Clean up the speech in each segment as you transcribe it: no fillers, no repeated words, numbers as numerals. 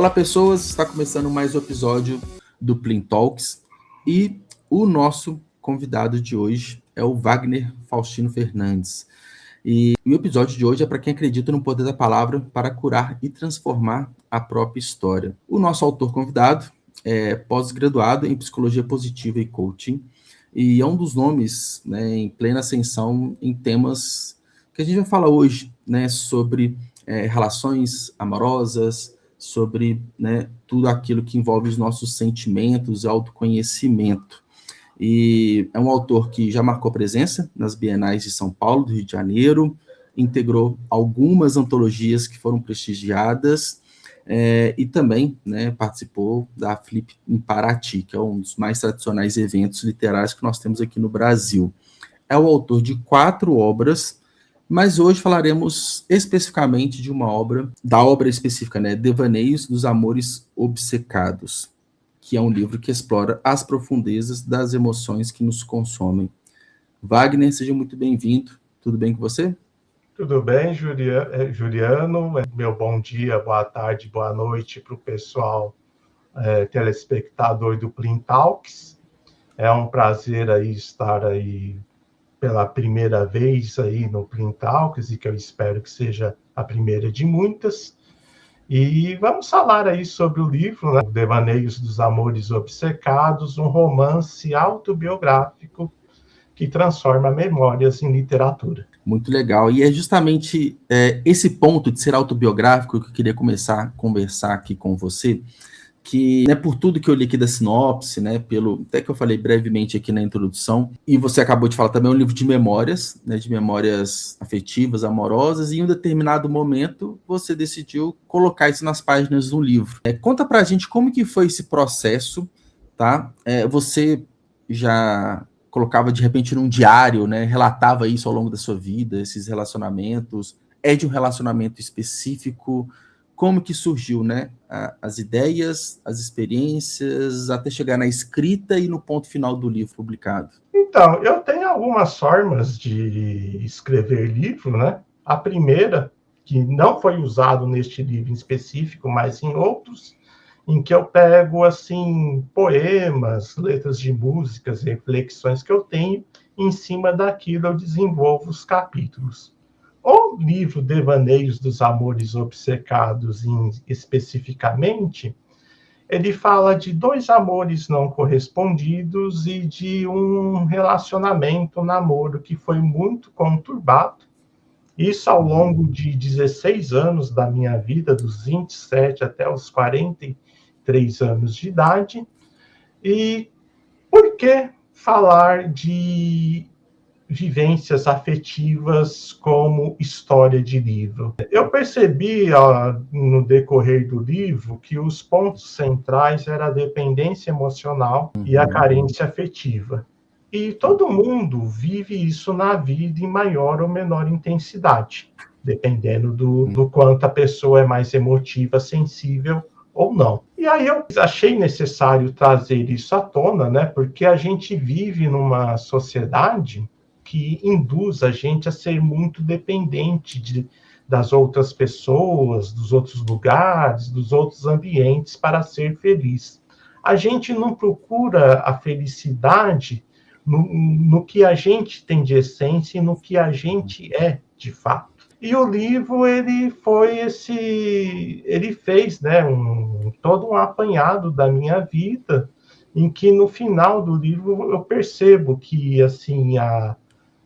Olá, pessoas! Está começando mais um episódio do Plin Talks e o nosso convidado de hoje é o Wagner Faustino Fernandes. E o episódio de hoje é para quem acredita no poder da palavra para curar e transformar a própria história. O nosso autor convidado é pós-graduado em Psicologia Positiva e Coaching e é um dos nomes, né, em plena ascensão em temas que a gente vai falar hoje, né, sobre relações amorosas, sobre, né, tudo aquilo que envolve os nossos sentimentos e autoconhecimento. E é um autor que já marcou presença nas Bienais de São Paulo, do Rio de Janeiro, integrou algumas antologias que foram prestigiadas e também, né, participou da Flip em Paraty, que é um dos mais tradicionais eventos literários que nós temos aqui no Brasil. É o autor de 4 obras, mas hoje falaremos especificamente de uma obra, da obra específica, né, Devaneios dos Amores Obcecados, que é um livro que explora as profundezas das emoções que nos consomem. Wagner, seja muito bem-vindo. Tudo bem com você? Tudo bem, Juliano? Meu bom dia, boa tarde, boa noite para o pessoal telespectador do Plin Talks. É um prazer aí estar aí pela primeira vez aí no Plin Talks, e que eu espero que seja a primeira de muitas. E vamos falar aí sobre o livro, né? Devaneios dos Amores Obcecados, um romance autobiográfico que transforma memórias em literatura. Muito legal. E é justamente esse ponto de ser autobiográfico que eu queria começar a conversar aqui com você, que, né, por tudo que eu li aqui da sinopse, né, até que eu falei brevemente aqui na introdução, e você acabou de falar também, é um livro de memórias, né, de memórias afetivas, amorosas, e em um determinado momento você decidiu colocar isso nas páginas do livro. Conta pra gente como que foi esse processo, tá? Você já colocava de repente num diário, né, relatava isso ao longo da sua vida, esses relacionamentos, é de um relacionamento específico? Como que surgiu, né, as ideias, as experiências, até chegar na escrita e no ponto final do livro publicado? Então, eu tenho algumas formas de escrever livro, né? A primeira, que não foi usado neste livro em específico, mas em outros, em que eu pego, assim, poemas, letras de músicas, reflexões que eu tenho, em cima daquilo eu desenvolvo os capítulos. O livro Devaneios dos Amores Obcecados, especificamente, ele fala de 2 amores não correspondidos e de um relacionamento, um namoro, que foi muito conturbado. Isso ao longo de 16 anos da minha vida, dos 27 até os 43 anos de idade. E por que falar de vivências afetivas como história de livro? Eu percebi no decorrer do livro que os pontos centrais eram a dependência emocional e a carência afetiva. E todo mundo vive isso na vida em maior ou menor intensidade, dependendo do quanto a pessoa é mais emotiva, sensível ou não. E aí eu achei necessário trazer isso à tona, né? Porque a gente vive numa sociedade que induz a gente a ser muito dependente das outras pessoas, dos outros lugares, dos outros ambientes para ser feliz. A gente não procura a felicidade no que a gente tem de essência e no que a gente é de fato. E o livro, ele fez, né, todo um apanhado da minha vida, em que no final do livro eu percebo que, assim,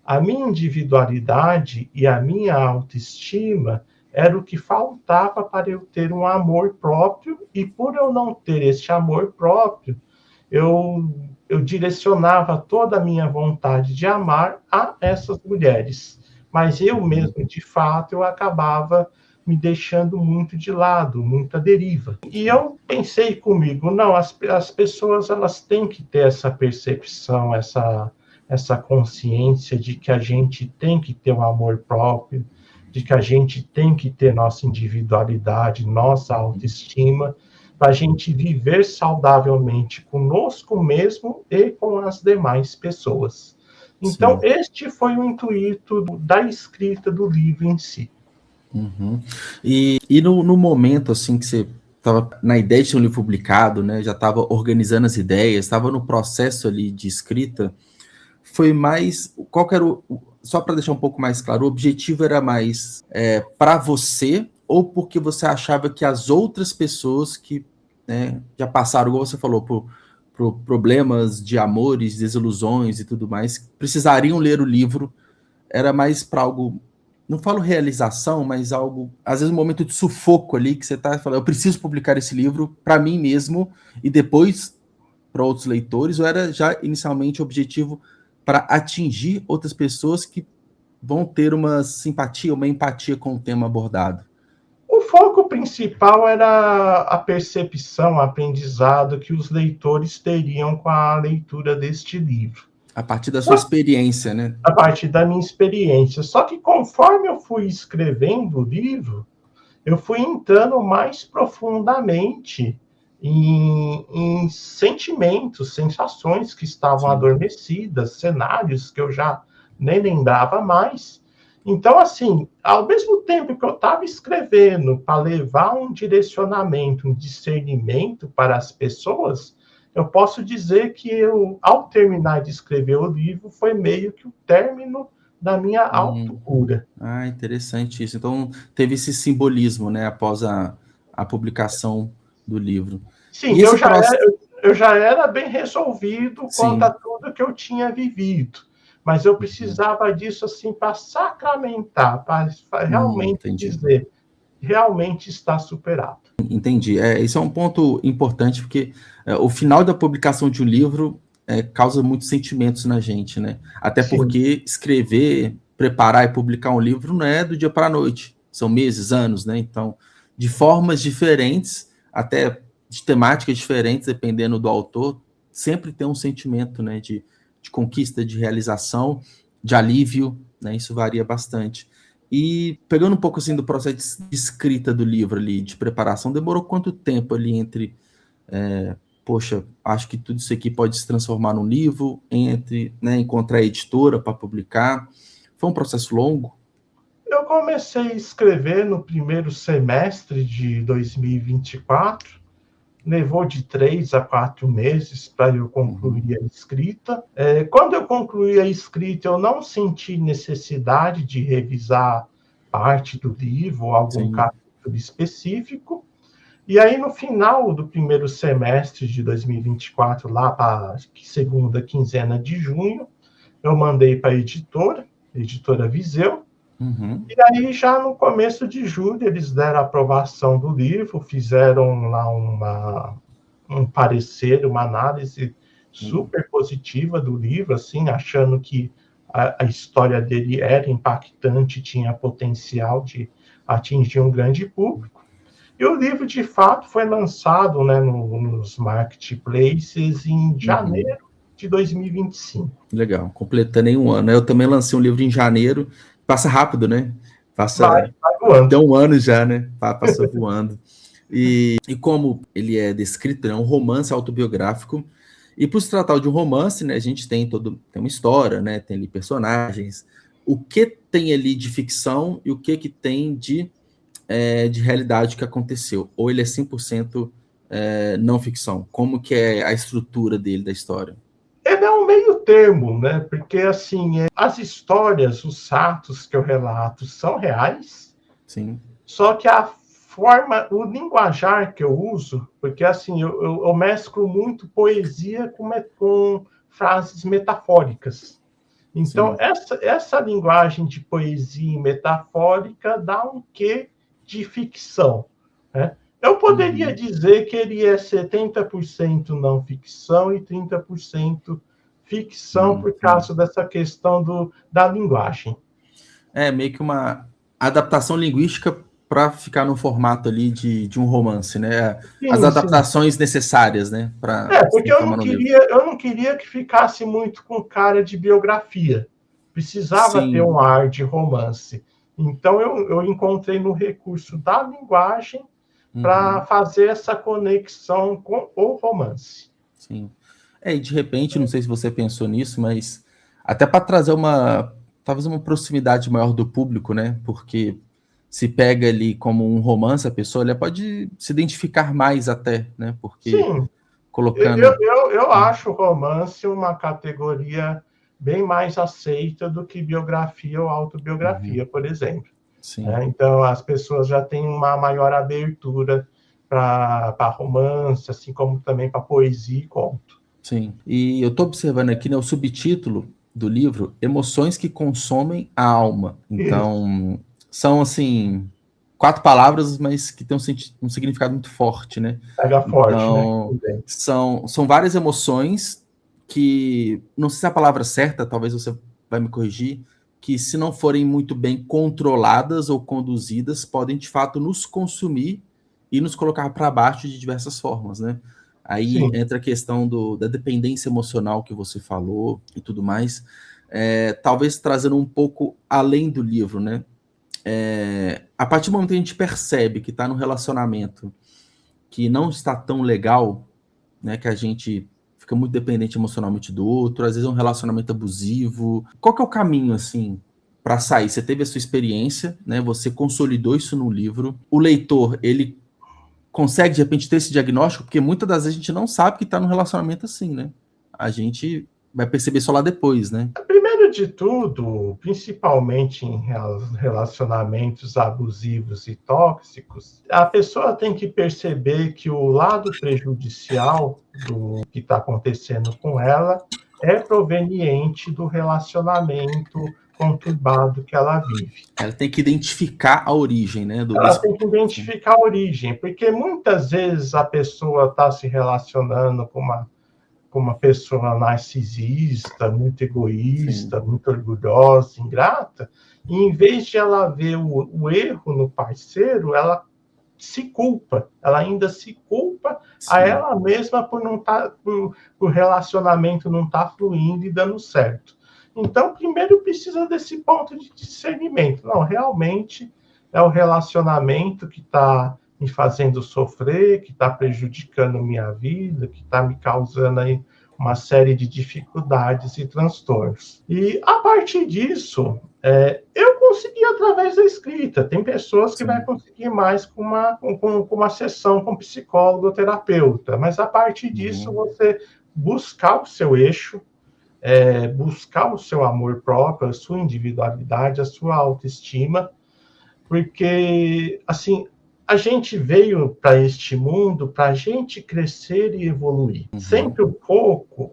a minha individualidade e a minha autoestima era o que faltava para eu ter um amor próprio, e por eu não ter esse amor próprio, eu direcionava toda a minha vontade de amar a essas mulheres. Mas eu mesmo, de fato, eu acabava me deixando muito de lado, muita deriva. E eu pensei comigo, não, as pessoas, elas têm que ter essa percepção, essa consciência de que a gente tem que ter um amor próprio, de que a gente tem que ter nossa individualidade, nossa autoestima, para a gente viver saudavelmente conosco mesmo e com as demais pessoas. Então, sim, este foi o intuito da escrita do livro em si. Uhum. E no momento assim que você estava na ideia de ter um livro publicado, né? Já estava organizando as ideias, estava no processo ali de escrita. Foi mais, qual que era só para deixar um pouco mais claro, o objetivo era mais para você ou porque você achava que as outras pessoas que, né, já passaram, igual você falou, por problemas de amores, desilusões e tudo mais, precisariam ler o livro, era mais para algo, não falo realização, mas algo, às vezes um momento de sufoco ali, que você está falando, eu preciso publicar esse livro para mim mesmo e depois para outros leitores, ou era já inicialmente o objetivo para atingir outras pessoas que vão ter uma simpatia, uma empatia com o tema abordado? O foco principal era a percepção, o aprendizado que os leitores teriam com a leitura deste livro. A partir da sua experiência, né? A partir da minha experiência. Só que conforme eu fui escrevendo o livro, eu fui entrando mais profundamente em sentimentos, sensações que estavam adormecidas, cenários que eu já nem lembrava mais. Então, assim, ao mesmo tempo que eu estava escrevendo para levar um direcionamento, um discernimento para as pessoas, eu posso dizer que eu, ao terminar de escrever o livro, foi meio que o término da minha autocura. Ah, interessante isso. Então, teve esse simbolismo, né, após a publicação do livro. Sim, eu já era bem resolvido quanto a tudo que eu tinha vivido, mas eu precisava disso assim para sacramentar, para realmente dizer, realmente está superado. Entendi. Isso é um ponto importante, porque o final da publicação de um livro causa muitos sentimentos na gente, né? Até porque escrever, preparar e publicar um livro não é do dia para a noite, são meses, anos, né? Então, de formas diferentes, até de temáticas diferentes, dependendo do autor, sempre tem um sentimento, né, de conquista, de realização, de alívio, né? Isso varia bastante. E pegando um pouco assim do processo de escrita do livro ali, de preparação, demorou quanto tempo ali entre, poxa, acho que tudo isso aqui pode se transformar num livro, entre, né, encontrar a editora para publicar? Foi um processo longo? Eu comecei a escrever no primeiro semestre de 2024, levou de 3 a 4 meses para eu concluir a escrita. Quando eu concluí a escrita, eu não senti necessidade de revisar parte do livro, algum capítulo específico. E aí, no final do primeiro semestre de 2024, lá para a segunda quinzena de junho, eu mandei para a editora Viseu. E aí, já no começo de julho, eles deram a aprovação do livro, fizeram lá um parecer, uma análise super positiva do livro, assim, achando que a história dele era impactante, tinha potencial de atingir um grande público. E o livro, de fato, foi lançado, né, nos marketplaces em janeiro de 2025. Legal, completando em um ano. Eu também lancei um livro em janeiro. Passa rápido, né? Vai voando. Deu um ano já, né? Passou voando. E como ele é descrito, é um romance autobiográfico. E por se tratar de um romance, né? A gente tem uma história, né? Tem ali personagens. O que tem ali de ficção e o que tem de realidade que aconteceu? Ou ele é 100% não ficção? Como que é a estrutura dele, da história? Ele é um meio termo, né? Porque, assim, as histórias, os fatos que eu relato são reais. Sim. Só que a forma, o linguajar que eu uso, porque, assim, eu mesclo muito poesia com frases metafóricas. Então, essa linguagem de poesia metafórica dá um quê de ficção, né? Eu poderia dizer que ele é 70% não ficção e 30% ficção por causa dessa questão da linguagem. É meio que uma adaptação linguística para ficar no formato ali de um romance, né? As adaptações necessárias, né? Porque eu não queria que ficasse muito com cara de biografia. Precisava ter um ar de romance. Então eu encontrei no recurso da linguagem para fazer essa conexão com o romance. Sim. E de repente, não sei se você pensou nisso, mas até para trazer talvez uma proximidade maior do público, né? Porque se pega ali como um romance, a pessoa ela pode se identificar mais até, né? Porque Sim, colocando... eu acho romance uma categoria bem mais aceita do que biografia ou autobiografia, por exemplo. Sim. Então, as pessoas já têm uma maior abertura para romance, assim como também para poesia e conto. Sim. E eu estou observando aqui, né, o subtítulo do livro, Emoções que Consomem a Alma. Isso, Então, são, assim, 4 palavras, mas que têm um significado muito forte, né? pega forte, né? Então, são várias emoções que, não sei se é a palavra certa, talvez você vai me corrigir, que se não forem muito bem controladas ou conduzidas, podem, de fato, nos consumir e nos colocar para baixo de diversas formas, né? Aí Sim, entra a questão da dependência emocional que você falou e tudo mais, talvez trazendo um pouco além do livro, né? A partir do momento que a gente percebe que está num relacionamento que não está tão legal, né? Que a gente fica muito dependente emocionalmente do outro, às vezes é um relacionamento abusivo. Qual que é o caminho, assim, para sair? Você teve a sua experiência, né? Você consolidou isso no livro. O leitor, ele consegue, de repente, ter esse diagnóstico, porque muitas das vezes a gente não sabe que está num relacionamento assim, né? A gente vai perceber só lá depois, né? primeiro de tudo, principalmente em relacionamentos abusivos e tóxicos, a pessoa tem que perceber que o lado prejudicial do que está acontecendo com ela é proveniente do relacionamento conturbado que ela vive. Ela tem que identificar a origem, né? Ela tem que identificar a origem, porque muitas vezes a pessoa está se relacionando com uma pessoa narcisista, muito egoísta, Sim. muito orgulhosa, ingrata, e em vez de ela ver o erro no parceiro, ela se culpa, ela ainda se culpa a Sim. ela mesma por não por o relacionamento não estar fluindo e dando certo. Então, primeiro precisa desse ponto de discernimento. Não, realmente é o relacionamento que está me fazendo sofrer, que está prejudicando minha vida, que está me causando aí uma série de dificuldades e transtornos. E, a partir disso, eu consegui através da escrita. Tem pessoas que vai conseguir mais com uma sessão com psicólogo ou terapeuta, mas a partir disso você buscar o seu eixo, buscar o seu amor próprio, a sua individualidade, a sua autoestima, porque, assim, a gente veio para este mundo para a gente crescer e evoluir. Sempre o foco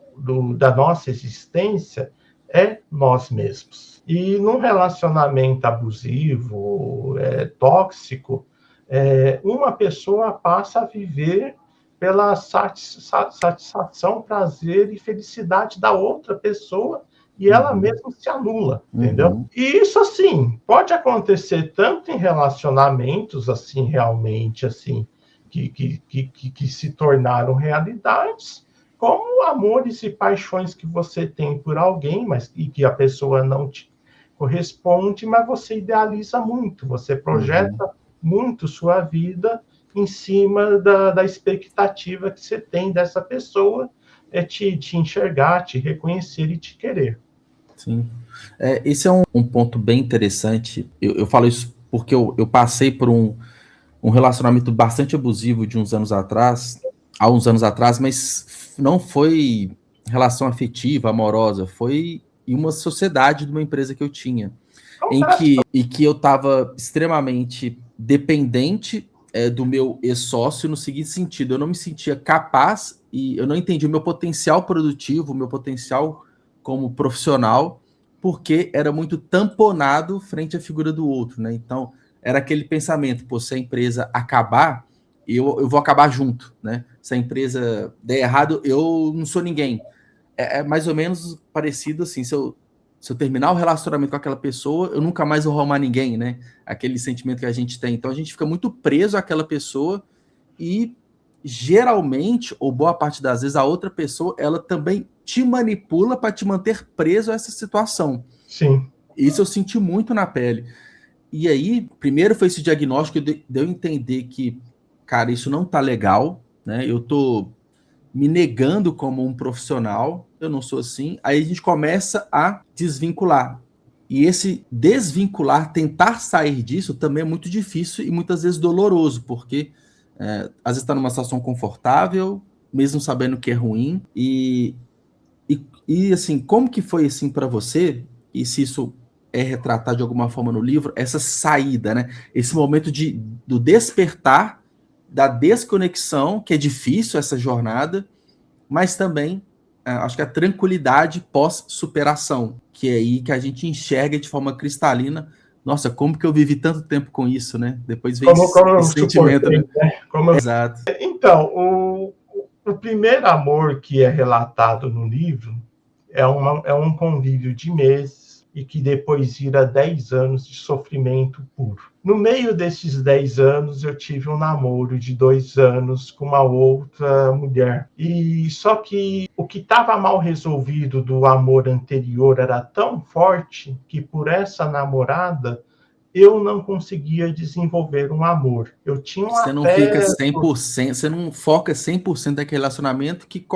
da nossa existência é nós mesmos. E num relacionamento abusivo, tóxico, uma pessoa passa a viver pela satisfação, prazer e felicidade da outra pessoa e ela mesma se anula, entendeu? E isso, assim, pode acontecer tanto em relacionamentos, assim, realmente, assim, que se tornaram realidades, como amores e paixões que você tem por alguém, mas e que a pessoa não te corresponde, mas você idealiza muito, você projeta muito sua vida em cima da expectativa que você tem dessa pessoa, te enxergar, te reconhecer e te querer. Sim. Esse é um ponto bem interessante. Eu falo isso porque eu passei por um relacionamento bastante abusivo de uns anos atrás, há uns anos atrás, mas não foi relação afetiva, amorosa, foi em uma sociedade de uma empresa que eu tinha, em que eu estava extremamente dependente do meu ex-sócio no seguinte sentido: eu não me sentia capaz e eu não entendi o meu potencial produtivo, o meu potencial como profissional, porque era muito tamponado frente à figura do outro, né? Então, era aquele pensamento: pô, se a empresa acabar, eu vou acabar junto, né? Se a empresa der errado, eu não sou ninguém. É mais ou menos parecido assim: se eu terminar o relacionamento com aquela pessoa, eu nunca mais vou arrumar ninguém, né? Aquele sentimento que a gente tem. Então a gente fica muito preso àquela pessoa e geralmente, ou boa parte das vezes, a outra pessoa, ela também te manipula para te manter preso a essa situação. Sim. Isso eu senti muito na pele. E aí, primeiro foi esse diagnóstico de eu entender que, cara, isso não tá legal, né? Eu tô me negando como um profissional, eu não sou assim. Aí a gente começa a desvincular. E esse desvincular, tentar sair disso também é muito difícil e muitas vezes doloroso, porque às vezes está numa situação confortável, mesmo sabendo que é ruim. E assim, como que foi assim para você, e se isso é retratado de alguma forma no livro, essa saída, né? Esse momento do despertar, da desconexão, que é difícil essa jornada, mas também acho que a tranquilidade pós-superação, que é aí que a gente enxerga de forma cristalina. Nossa, como que eu vivi tanto tempo com isso, né? Depois vem Como eu esse sentimento, suportei, né? né? Exato. Então, o primeiro amor que é relatado no livro é um convívio de meses e que depois vira 10 anos de sofrimento puro. No meio desses 10 anos, eu tive um namoro de 2 anos com uma outra mulher. E só que o que estava mal resolvido do amor anterior era tão forte que por essa namorada eu não conseguia desenvolver um amor. Eu tinha um Você não fica afeto. 100%, você não foca 100% naquele relacionamento que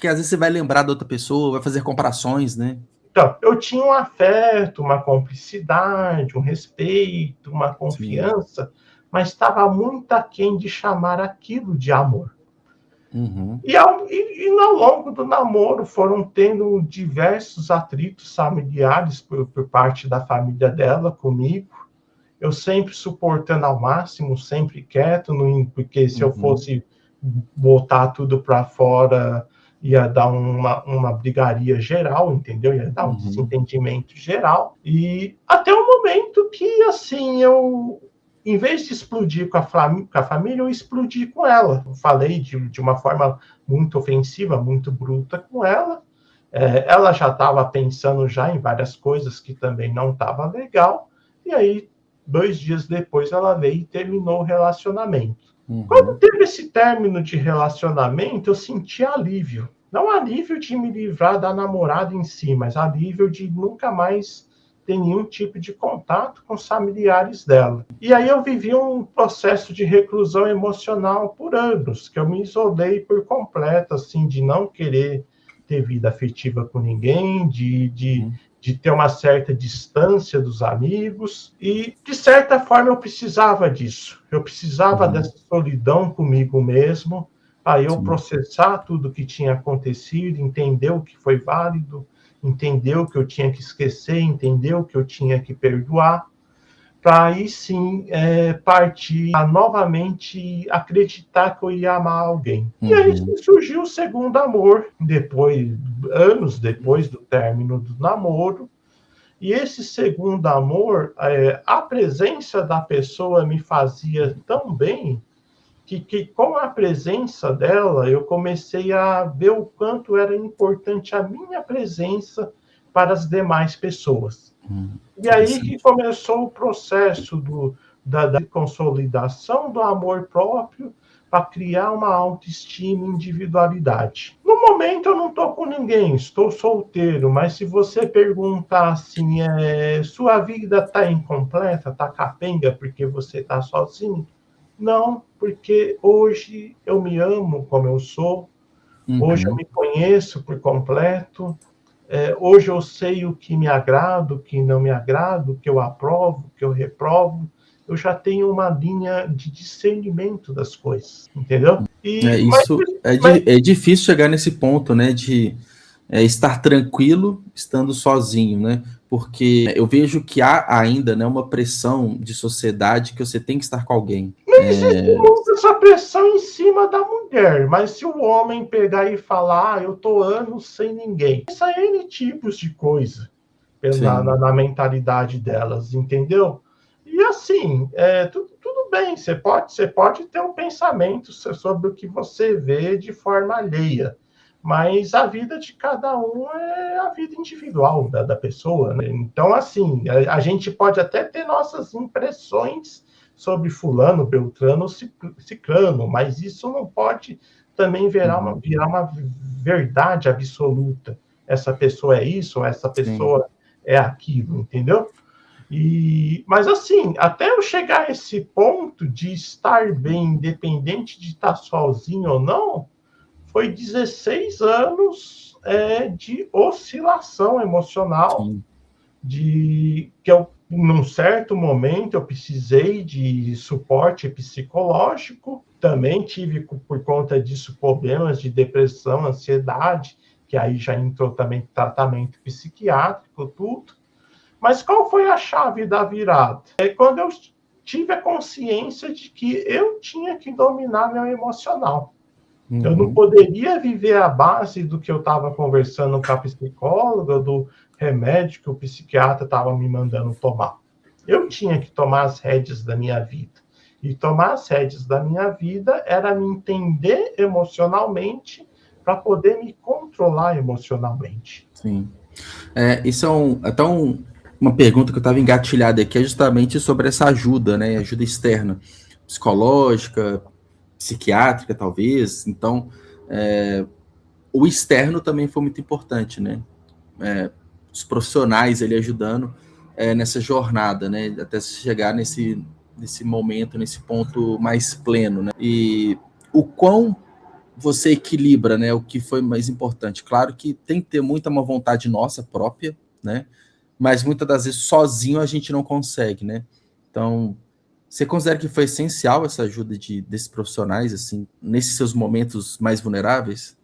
às vezes você vai lembrar da outra pessoa, vai fazer comparações, né? Então, eu tinha um afeto, uma cumplicidade, um respeito, uma Sim. confiança, mas estava muito aquém de chamar aquilo de amor. Uhum. E ao longo do namoro foram tendo diversos atritos familiares por parte da família dela comigo. Eu sempre suportando ao máximo, sempre quieto, porque se eu Uhum. fosse botar tudo para fora, ia dar uma brigaria geral, entendeu? Ia dar um Uhum. desentendimento geral. E até o momento que, assim, em vez de explodir com a família, eu explodi com ela. Eu falei de uma forma muito ofensiva, muito bruta com ela. Ela já estava pensando já em várias coisas que também não estava legal. E aí 2 dias depois ela veio e terminou o relacionamento. Quando Uhum. teve esse término de relacionamento, eu senti alívio. Não alívio de me livrar da namorada em si, mas alívio de nunca mais ter nenhum tipo de contato com os familiares dela. E aí eu vivi um processo de reclusão emocional por anos, que eu me isolei por completo, assim, de não querer ter vida afetiva com ninguém, Uhum. de ter uma certa distância dos amigos, e de certa forma eu precisava disso. Eu precisava Uhum. dessa solidão comigo mesmo, para eu Sim. processar tudo o que tinha acontecido, entender o que foi válido, entender o que eu tinha que esquecer, entender o que eu tinha que perdoar, para aí sim partir a novamente acreditar que eu ia amar alguém. E aí Uhum. surgiu o segundo amor, anos depois do término do namoro. E esse segundo amor, a presença da pessoa me fazia tão bem que com a presença dela eu comecei a ver o quanto era importante a minha presença para as demais pessoas. E aí que Interessante. começou o processo da consolidação do amor próprio para criar uma autoestima e individualidade. No momento eu não estou com ninguém, estou solteiro, mas se você perguntar assim, sua vida está incompleta, está capenga porque você está sozinho? Não, porque hoje eu me amo como eu sou, hoje eu Uhum. me conheço por completo, hoje eu sei o que me agrada, o que não me agrada, o que eu aprovo, o que eu reprovo. Eu já tenho uma linha de discernimento das coisas, entendeu? Isso Mas é difícil chegar nesse ponto, né, de estar tranquilo estando sozinho, né? Porque eu vejo que há ainda, né, uma pressão de sociedade que você tem que estar com alguém. existe muito essa pressão em cima da mulher. Mas se o homem pegar e falar, eu tô anos sem ninguém, isso é N tipos de coisa Sim. na mentalidade delas, entendeu? E assim, tudo bem, você pode ter um pensamento sobre o que você vê de forma alheia, mas a vida de cada um é a vida individual da pessoa, né? Então, assim, a gente pode até ter nossas impressões sobre fulano, beltrano, ciclano, mas isso não pode também Uhum. virar uma verdade absoluta. Essa pessoa é isso, essa Sim. pessoa é aquilo, entendeu? Mas assim, até eu chegar a esse ponto de estar bem, independente de estar sozinho ou não, foi 16 anos de oscilação emocional, Sim. de que eu, num certo momento, eu precisei de suporte psicológico, também tive, por conta disso, problemas de depressão, ansiedade, que aí já entrou também tratamento psiquiátrico, tudo. Mas qual foi a chave da virada? É quando eu tive a consciência de que eu tinha que dominar meu emocional. Eu não poderia viver à base do que eu estava conversando com a psicóloga, do remédio que o psiquiatra estava me mandando tomar. Eu tinha que tomar as rédeas da minha vida. E tomar as rédeas da minha vida era me entender emocionalmente para poder me controlar emocionalmente. Sim. Isso é até uma pergunta que eu estava engatilhada aqui, é justamente sobre essa ajuda, né? Ajuda externa, psicológica, psiquiátrica, talvez. Então, o externo também foi muito importante, né? Os profissionais ali ajudando nessa jornada, né? Até chegar nesse momento, nesse ponto mais pleno, né? E o quão você equilibra, né? O que foi mais importante. Claro que tem que ter muita uma vontade nossa própria, né? Mas muitas das vezes sozinho a gente não consegue, né? Então, você considera que foi essencial essa ajuda desses profissionais, assim, nesses seus momentos mais vulneráveis?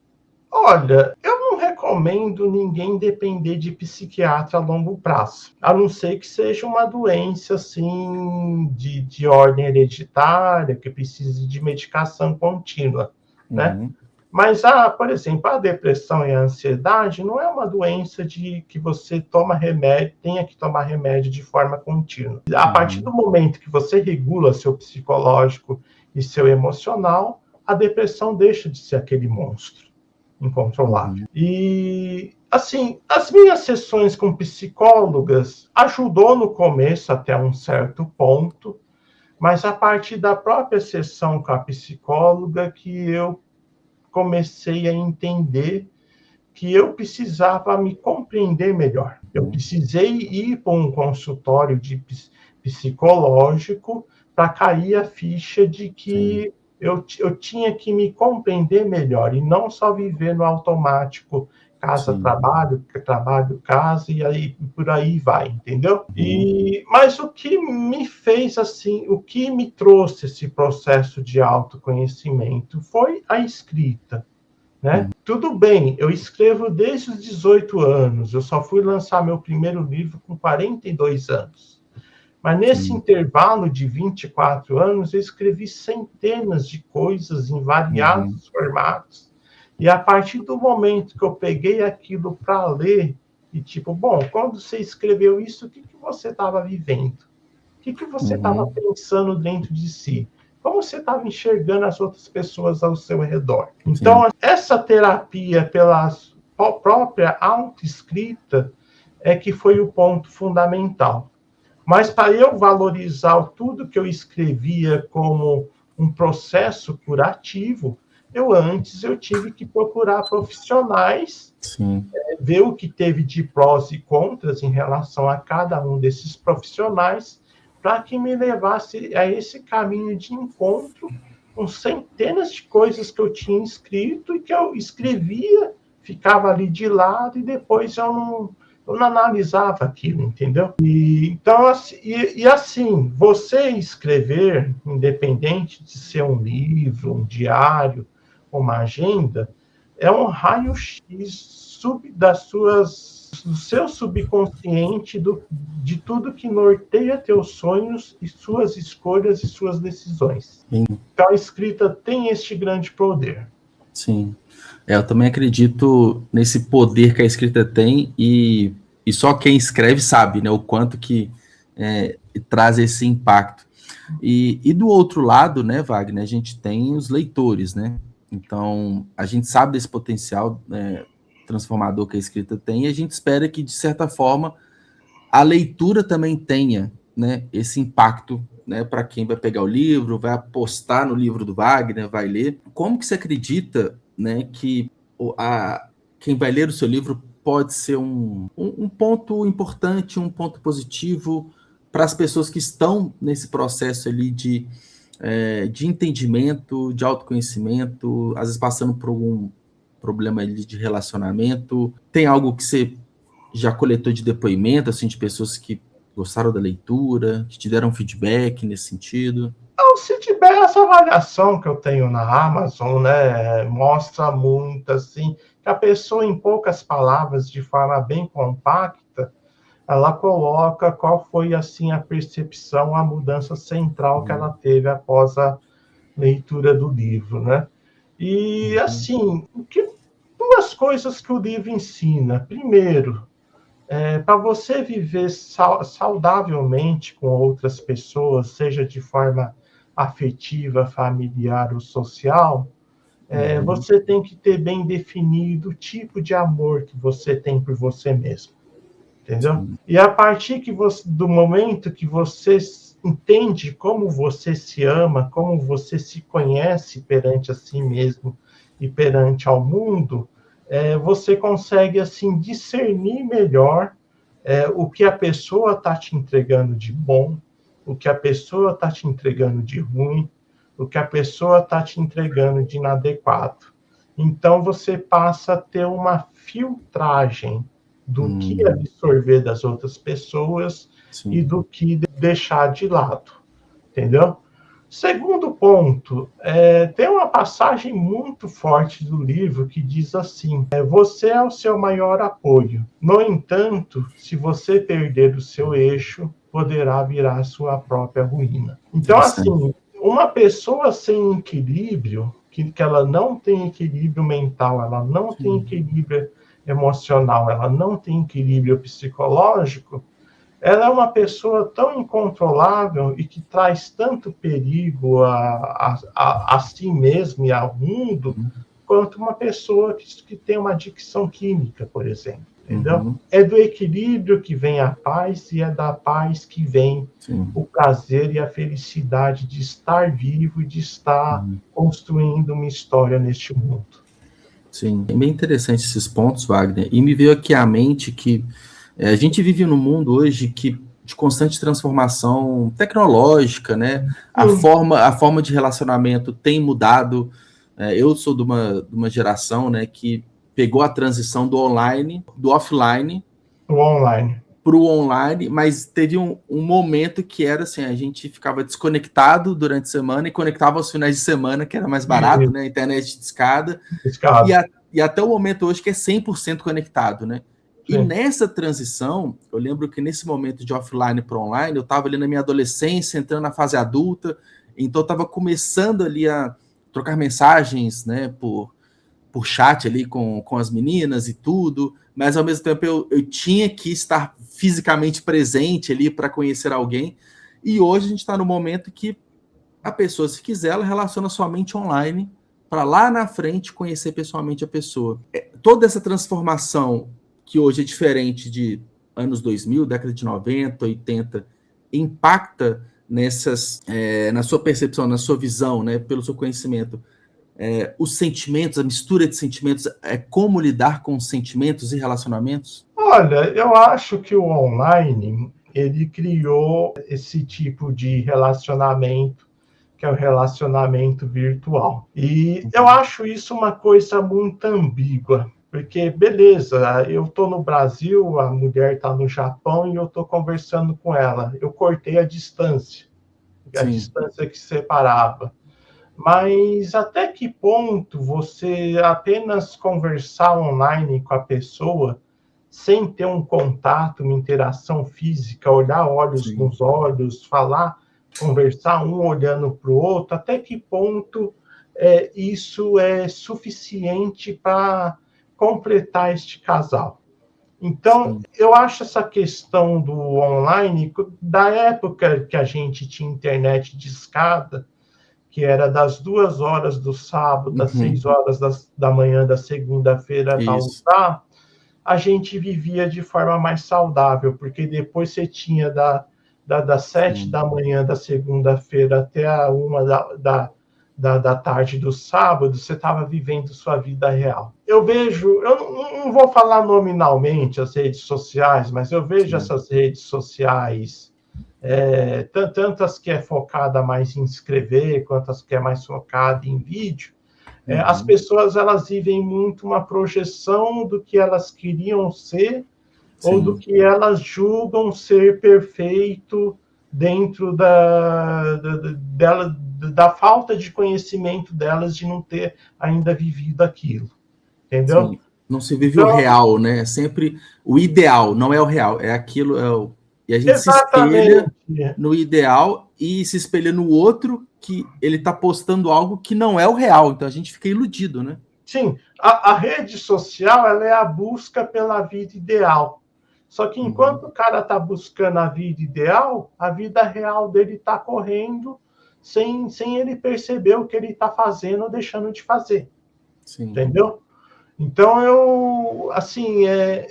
Olha, eu não recomendo ninguém depender de psiquiatra a longo prazo, a não ser que seja uma doença assim de ordem hereditária, que precise de medicação contínua, né? Mas, por exemplo, a depressão e a ansiedade não é uma doença de que você toma remédio, tenha que tomar remédio de forma contínua. A partir do momento que você regula seu psicológico e seu emocional, a depressão deixa de ser aquele monstro incontrolável. E, assim, as minhas sessões com psicólogas ajudou no começo até um certo ponto, mas a partir da própria sessão com a psicóloga que eu comecei a entender que eu precisava me compreender melhor. Eu precisei ir para um consultório psicológico para cair a ficha de que eu tinha que me compreender melhor e não só viver no automático, casa, trabalho, trabalho, casa, e aí por aí vai, entendeu? Mas o que me fez assim, o que me trouxe esse processo de autoconhecimento foi a escrita. Né? Tudo bem, eu escrevo desde os 18 anos, eu só fui lançar meu primeiro livro com 42 anos. Mas nesse intervalo de 24 anos, eu escrevi centenas de coisas em variados formatos. E a partir do momento que eu peguei aquilo para ler, e tipo, bom, quando você escreveu isso, o que você estava vivendo? O que você estava pensando dentro de si? Como você estava enxergando as outras pessoas ao seu redor? Então, essa terapia pela própria autoescrita é que foi o ponto fundamental. Mas para eu valorizar tudo que eu escrevia como um processo curativo, eu tive que procurar profissionais, ver o que teve de prós e contras em relação a cada um desses profissionais, para que me levasse a esse caminho de encontro com centenas de coisas que eu tinha escrito e que eu escrevia, ficava ali de lado e depois eu não analisava aquilo, entendeu? Então, assim, você escrever, independente de ser um livro, um diário, uma agenda, é um raio-x do seu subconsciente, de tudo que norteia teus sonhos e suas escolhas e suas decisões. Então, a escrita tem este grande poder. Sim. Eu também acredito nesse poder que a escrita tem e só quem escreve sabe, né, o quanto que traz esse impacto. E do outro lado, né, Wagner, a gente tem os leitores, né? Então, a gente sabe desse potencial transformador que a escrita tem e a gente espera que, de certa forma, a leitura também tenha, né, esse impacto, né, para quem vai pegar o livro, vai apostar no livro do Wagner, vai ler. Como que você acredita, né, que quem vai ler o seu livro pode ser um ponto importante, um ponto positivo para as pessoas que estão nesse processo ali de entendimento, de autoconhecimento, às vezes passando por algum problema ali de relacionamento? Tem algo que você já coletou de depoimento, assim, de pessoas que gostaram da leitura, que te deram feedback nesse sentido? Então, se tiver essa avaliação que eu tenho na Amazon, né, mostra muito, assim, que a pessoa, em poucas palavras, de forma bem compacta, ela coloca qual foi, assim, a percepção, a mudança central que ela teve após a leitura do livro, né? E, assim, duas coisas que o livro ensina. Primeiro, para você viver saudavelmente com outras pessoas, seja de forma afetiva, familiar ou social, você tem que ter bem definido o tipo de amor que você tem por você mesmo, entendeu? Sim. E a partir do momento que você entende como você se ama, como você se conhece perante a si mesmo e perante ao mundo, você consegue assim discernir melhor o que a pessoa está te entregando de bom, o que a pessoa está te entregando de ruim, o que a pessoa está te entregando de inadequado. Então, você passa a ter uma filtragem do que absorver das outras pessoas e Sim. do que deixar de lado, entendeu? Segundo ponto, tem uma passagem muito forte do livro que diz assim: você é o seu maior apoio. No entanto, se você perder o seu eixo, poderá virar a sua própria ruína. Então, Interessante. assim, uma pessoa sem equilíbrio, que ela não tem equilíbrio mental, ela não tem equilíbrio emocional, ela não tem equilíbrio psicológico, ela é uma pessoa tão incontrolável e que traz tanto perigo a si mesmo e ao mundo, quanto uma pessoa que tem uma adicção química, por exemplo, entendeu? É do equilíbrio que vem a paz e é da paz que vem o prazer e a felicidade de estar vivo e de estar construindo uma história neste mundo. Sim, é bem interessante esses pontos, Wagner. E me veio aqui à mente que a gente vive num mundo hoje de constante transformação tecnológica, né? A forma de relacionamento tem mudado. Eu sou de uma geração, né, que pegou a transição do online, do offline, o online, para o online, mas teve um momento que era assim, a gente ficava desconectado durante a semana e conectava aos finais de semana, que era mais barato, né? Internet de escada. E até o momento hoje que é 100% conectado, né? E nessa transição, eu lembro que nesse momento de offline para online, eu estava ali na minha adolescência, entrando na fase adulta, então eu estava começando ali a trocar mensagens, né, por chat ali com as meninas e tudo, mas ao mesmo tempo eu tinha que estar fisicamente presente ali para conhecer alguém, e hoje a gente está no momento que a pessoa, se quiser, ela relaciona somente online, para lá na frente conhecer pessoalmente a pessoa. Toda essa transformação, que hoje é diferente de anos 2000, década de 90, 80, impacta na sua percepção, na sua visão, né, pelo seu conhecimento, os sentimentos, a mistura de sentimentos, como lidar com sentimentos e relacionamentos? Olha, eu acho que o online, ele criou esse tipo de relacionamento, que é o relacionamento virtual. E eu acho isso uma coisa muito ambígua, porque, beleza, eu estou no Brasil, a mulher está no Japão e eu estou conversando com ela. Eu cortei a distância que separava. Mas até que ponto você apenas conversar online com a pessoa, sem ter um contato, uma interação física, olhar olhos nos olhos, falar, conversar um olhando para o outro, até que ponto isso é suficiente para completar este casal? Então, eu acho essa questão do online, da época que a gente tinha internet de escada, que era das 2 horas do sábado às 6 horas da manhã da segunda-feira a voltar, a gente vivia de forma mais saudável, porque depois você tinha das 7 da manhã da segunda-feira até a 1 da tarde do sábado, você estava vivendo sua vida real. Eu não vou falar nominalmente as redes sociais, mas eu vejo essas redes sociais, tantas que é focada mais em escrever, quanto as que é mais focada em vídeo. As pessoas, elas vivem muito uma projeção do que elas queriam ser ou do que elas julgam ser perfeito dentro da falta de conhecimento delas de não ter ainda vivido aquilo, entendeu? Sim. Não se vive o real, né? É sempre o ideal, não é o real, é aquilo, e a gente se espelha no ideal e se espelha no outro que ele está postando algo que não é o real, então a gente fica iludido, né? Sim, a rede social ela é a busca pela vida ideal. Só que enquanto o cara está buscando a vida ideal, a vida real dele está correndo sem ele perceber o que ele está fazendo ou deixando de fazer. Sim. Entendeu? Então,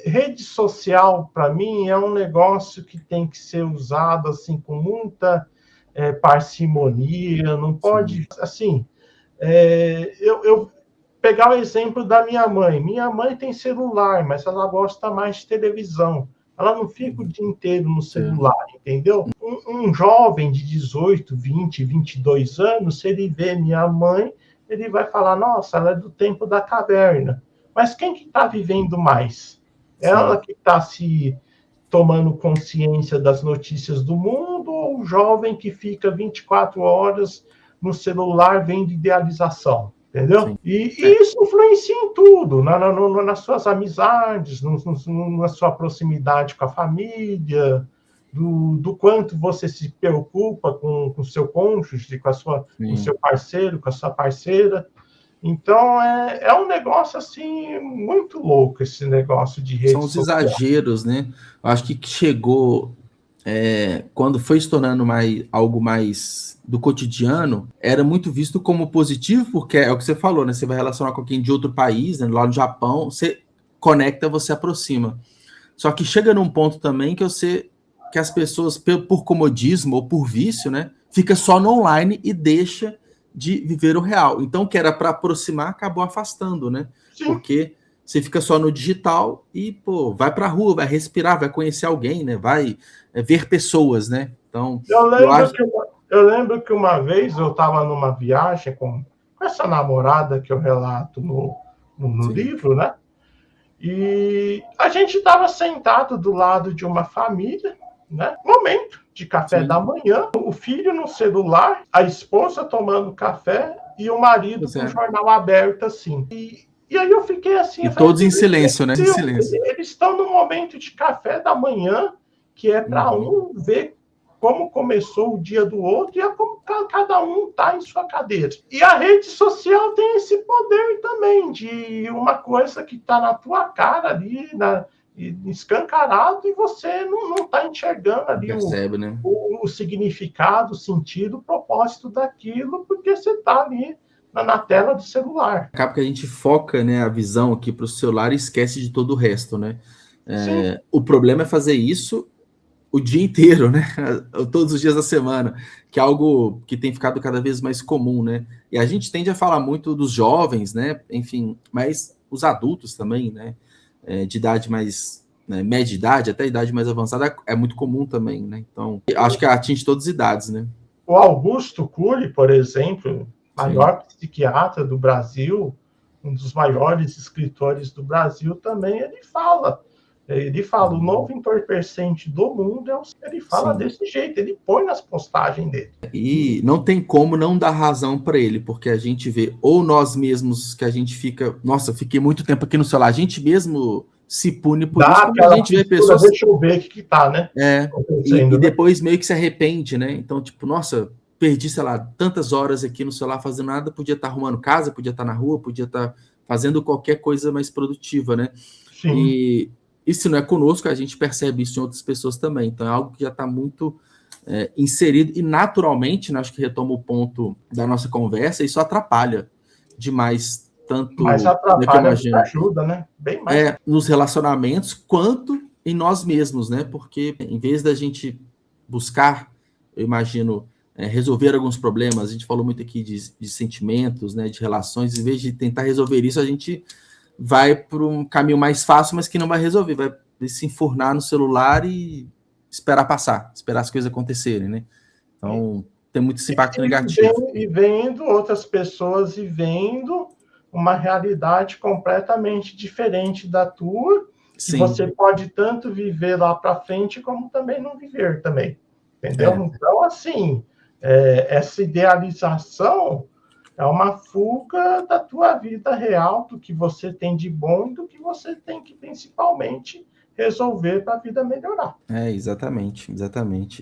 rede social, para mim, é um negócio que tem que ser usado assim, com muita parcimonia, não pode... Assim, eu pegar o exemplo da minha mãe. Minha mãe tem celular, mas ela gosta mais de televisão. Ela não fica o dia inteiro no celular, entendeu? Um jovem de 18, 20, 22 anos, se ele vê minha mãe, ele vai falar, nossa, ela é do tempo da caverna. Mas quem que está vivendo mais? Ela que está se tomando consciência das notícias do mundo ou o jovem que fica 24 horas no celular vendo idealização? Entendeu? E isso influencia em tudo, nas suas amizades, na sua proximidade com a família, do quanto você se preocupa com o seu cônjuge, com o seu parceiro, com a sua parceira. Então, é um negócio, assim, muito louco, esse negócio de rede social. São os exageros, né? Eu acho que chegou... quando foi se tornando algo mais do cotidiano, era muito visto como positivo, porque é o que você falou, né? Você vai relacionar com alguém de outro país, né? Lá no Japão, você conecta, você aproxima. Só que chega num ponto também que as pessoas, por comodismo ou por vício, né? Fica só no online e deixa de viver o real. Então, o que era para aproximar, acabou afastando, né? Sim. Porque você fica só no digital e, pô, vai pra rua, vai respirar, vai conhecer alguém, né? Vai ver pessoas, né? Então, eu lembro que uma vez eu estava numa viagem com essa namorada que eu relato no livro, né? E a gente estava sentado do lado de uma família, né? Momento de café da manhã, o filho no celular, a esposa tomando café e o marido com o jornal aberto, assim. E aí eu fiquei assim... E todos em silêncio, né? Eles estão no momento de café da manhã, que é para um ver como começou o dia do outro e como cada um está em sua cadeira. E a rede social tem esse poder também, de uma coisa que está na tua cara ali, escancarado, e você não está enxergando ali o significado, o sentido, o propósito daquilo, porque você está ali na tela do celular. Acaba que a gente foca, né, a visão aqui para o celular e esquece de todo o resto, né? O problema é fazer isso o dia inteiro, né? Todos os dias da semana, que é algo que tem ficado cada vez mais comum, né? E a gente tende a falar muito dos jovens, né? Enfim, mas os adultos também, né? De idade mais... média idade, até idade mais avançada, é muito comum também, né? Então, acho que atinge todas as idades, né? O Augusto Cury, por exemplo, maior psiquiatra do Brasil, um dos maiores escritores do Brasil também, ele fala, o novo entorpecente do mundo, ele fala desse jeito, ele põe nas postagens dele. E não tem como não dar razão para ele, porque a gente vê, ou nós mesmos, que a gente fica, nossa, fiquei muito tempo aqui no celular, a gente mesmo se pune por isso, como a gente vê pessoas... Deixa eu ver o que tá, né? E depois meio que se arrepende, né? Então, tipo, nossa, perdi, sei lá, tantas horas aqui no celular fazendo nada, podia estar arrumando casa, podia estar na rua, podia estar fazendo qualquer coisa mais produtiva, né? Sim. E se não é conosco, a gente percebe isso em outras pessoas também. Então, é algo que já está muito inserido e naturalmente, né, acho que retoma o ponto da nossa conversa, isso atrapalha demais, tanto... Mas atrapalha, ajuda, né? Bem mais. Nos relacionamentos, quanto em nós mesmos, né? Porque em vez da gente buscar, eu imagino, resolver alguns problemas, a gente falou muito aqui de sentimentos, né, de relações, em vez de tentar resolver isso, a gente vai para um caminho mais fácil, mas que não vai resolver, vai se enfurnar no celular e esperar passar, esperar as coisas acontecerem, né? Então, tem muito esse impacto negativo. E vendo outras pessoas e vendo uma realidade completamente diferente da tua, que você pode tanto viver lá para frente, como também não viver também, entendeu? Então, assim, essa idealização é uma fuga da tua vida real, do que você tem de bom e do que você tem que, principalmente, resolver para a vida melhorar. Exatamente.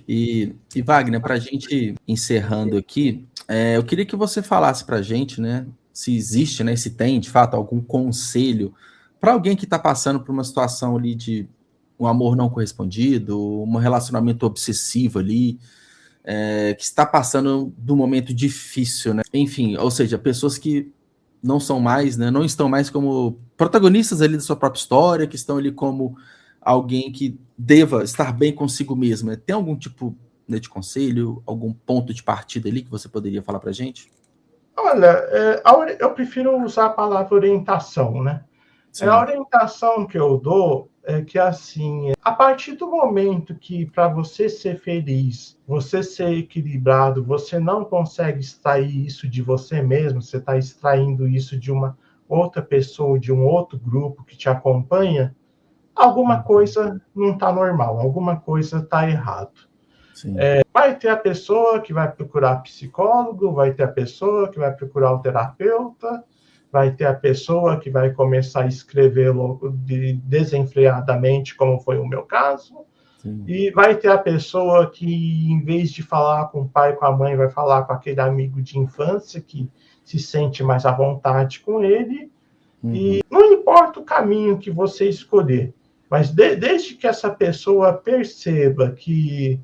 E Wagner, para a gente encerrando aqui, eu queria que você falasse para a gente, né, se existe, né, se tem, de fato, algum conselho para alguém que está passando por uma situação ali de um amor não correspondido, um relacionamento obsessivo ali, que está passando de um momento difícil, né? Enfim, ou seja, pessoas que não são mais, né, não estão mais como protagonistas ali da sua própria história, que estão ali como alguém que deva estar bem consigo mesmo. Tem algum tipo, né, de conselho, algum ponto de partida ali que você poderia falar para a gente? Olha, eu prefiro usar a palavra orientação, né? A orientação que eu dou é que, assim, a partir do momento que, para você ser feliz, você ser equilibrado, você não consegue extrair isso de você mesmo, você está extraindo isso de uma outra pessoa, de um outro grupo que te acompanha, alguma coisa não está normal, alguma coisa está errado. Vai ter a pessoa que vai procurar psicólogo, vai ter a pessoa que vai procurar o terapeuta, vai ter a pessoa que vai começar a escrever desenfreadamente, como foi o meu caso, e vai ter a pessoa que, em vez de falar com o pai, com a mãe, vai falar com aquele amigo de infância que se sente mais à vontade com ele. E não importa o caminho que você escolher, mas desde que essa pessoa perceba que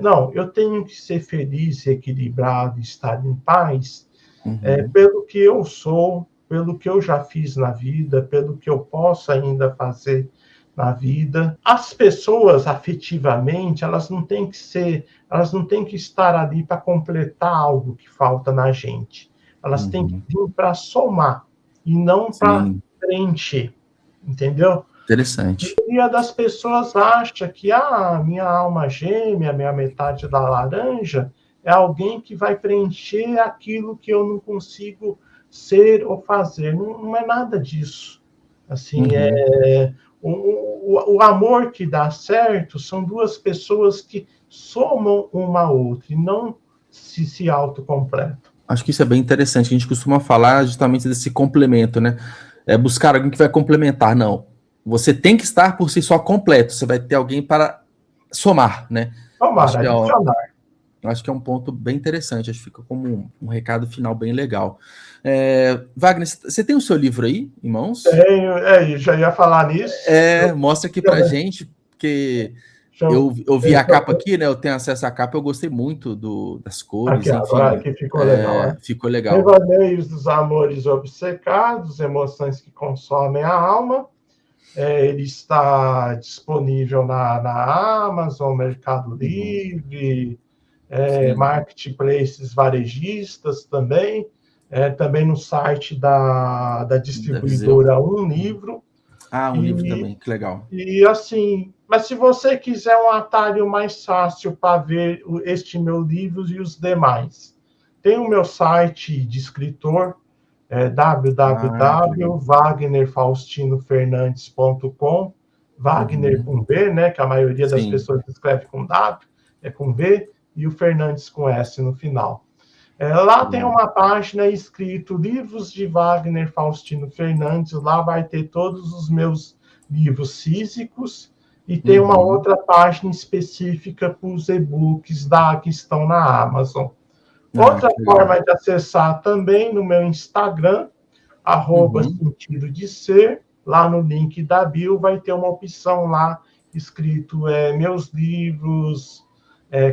não, eu tenho que ser feliz, equilibrado, estar em paz, pelo que eu sou, pelo que eu já fiz na vida, pelo que eu posso ainda fazer na vida. As pessoas, afetivamente, elas não têm que estar ali para completar algo que falta na gente. Elas têm que vir para somar e não para preencher, entendeu? Interessante. A maioria das pessoas acha que minha alma gêmea, minha metade da laranja, é alguém que vai preencher aquilo que eu não consigo ser ou fazer. Não é nada disso. Assim, o amor que dá certo são duas pessoas que somam uma a outra e não se autocompletam. Acho que isso é bem interessante. A gente costuma falar justamente desse complemento, né? Buscar alguém que vai complementar. Não. Você tem que estar por si só completo. Você vai ter alguém para somar, né? Acho que é um ponto bem interessante. Acho que fica como um recado final bem legal. Wagner, você tem o seu livro aí em mãos? Tenho, já ia falar nisso. Mostra aqui pra gente, porque eu vi a capa aqui, né? Eu tenho acesso à capa, eu gostei muito das cores, aqui, enfim. Agora aqui ficou legal, né? Ficou legal. Devaneios dos amores obcecados, emoções que consomem a alma. Ele está disponível na Amazon, Mercado Livre, marketplaces varejistas também. Também no site da distribuidora Um Livro. Um livro também, que legal. E assim, mas se você quiser um atalho mais fácil para ver este meu livro e os demais, tem o meu site de escritor, www.wagnerfaustinofernandes.com, Wagner com B, né, que a maioria das pessoas escreve com W, é com B, e o Fernandes com S no final. Lá tem uma página escrito Livros de Wagner Faustino Fernandes. Lá vai ter todos os meus livros físicos e tem uma outra página específica para os e-books que estão na Amazon. Outra forma de acessar também no meu Instagram, @sentido de ser. Lá no link da bio vai ter uma opção lá escrito meus livros,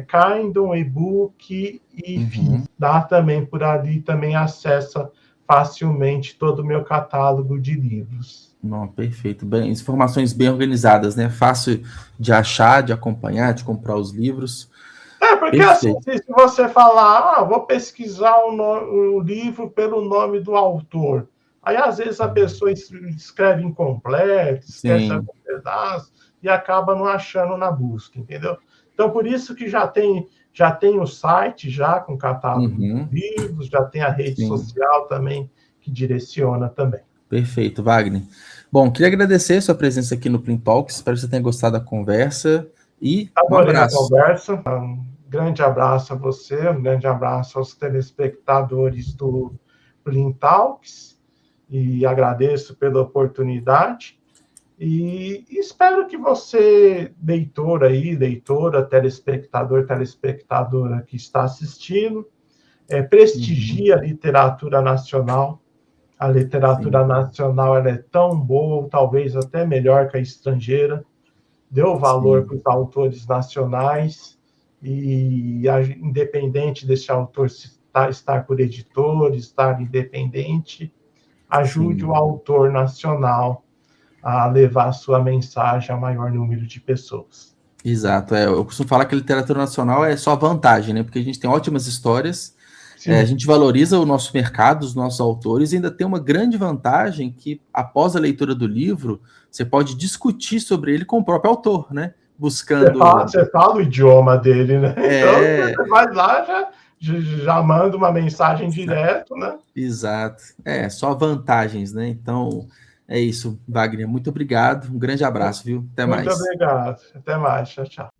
Kindle, e-book e FII. Dá também por ali, também acessa facilmente todo o meu catálogo de livros. Não, perfeito. Informações bem organizadas, né? Fácil de achar, de acompanhar, de comprar os livros. Porque perfeito. Assim, se você falar, vou pesquisar o livro pelo nome do autor, aí às vezes a pessoa escreve incompleto, esquece algum pedaço e acaba não achando na busca, entendeu? Então, por isso que já tem o site com catálogo de livros, já tem a rede social também que direciona também. Perfeito, Wagner. Bom, queria agradecer a sua presença aqui no Plin Talks, espero que você tenha gostado da conversa e um Adorei a abraço. conversa. Um grande abraço a você, um grande abraço aos telespectadores do Plin Talks e agradeço pela oportunidade. E espero que você, leitor aí, leitora, telespectador, telespectadora que está assistindo, prestigie a literatura nacional. A literatura nacional ela é tão boa, ou talvez até melhor que a estrangeira. Deu valor para os autores nacionais e, independente desse autor estar por editor, estar independente, ajude o autor nacional a levar a sua mensagem a maior número de pessoas. Exato, eu costumo falar que a literatura nacional é só vantagem, né? Porque a gente tem ótimas histórias, a gente valoriza o nosso mercado, os nossos autores, e ainda tem uma grande vantagem que, após a leitura do livro, você pode discutir sobre ele com o próprio autor, né? Buscando... Você fala o idioma dele, né? Então, você vai lá, já manda uma mensagem direto, né? Exato. Só vantagens, né? Então, é isso, Wagner. Muito obrigado. Um grande abraço, viu? Até mais. Muito obrigado. Até mais. Tchau, tchau.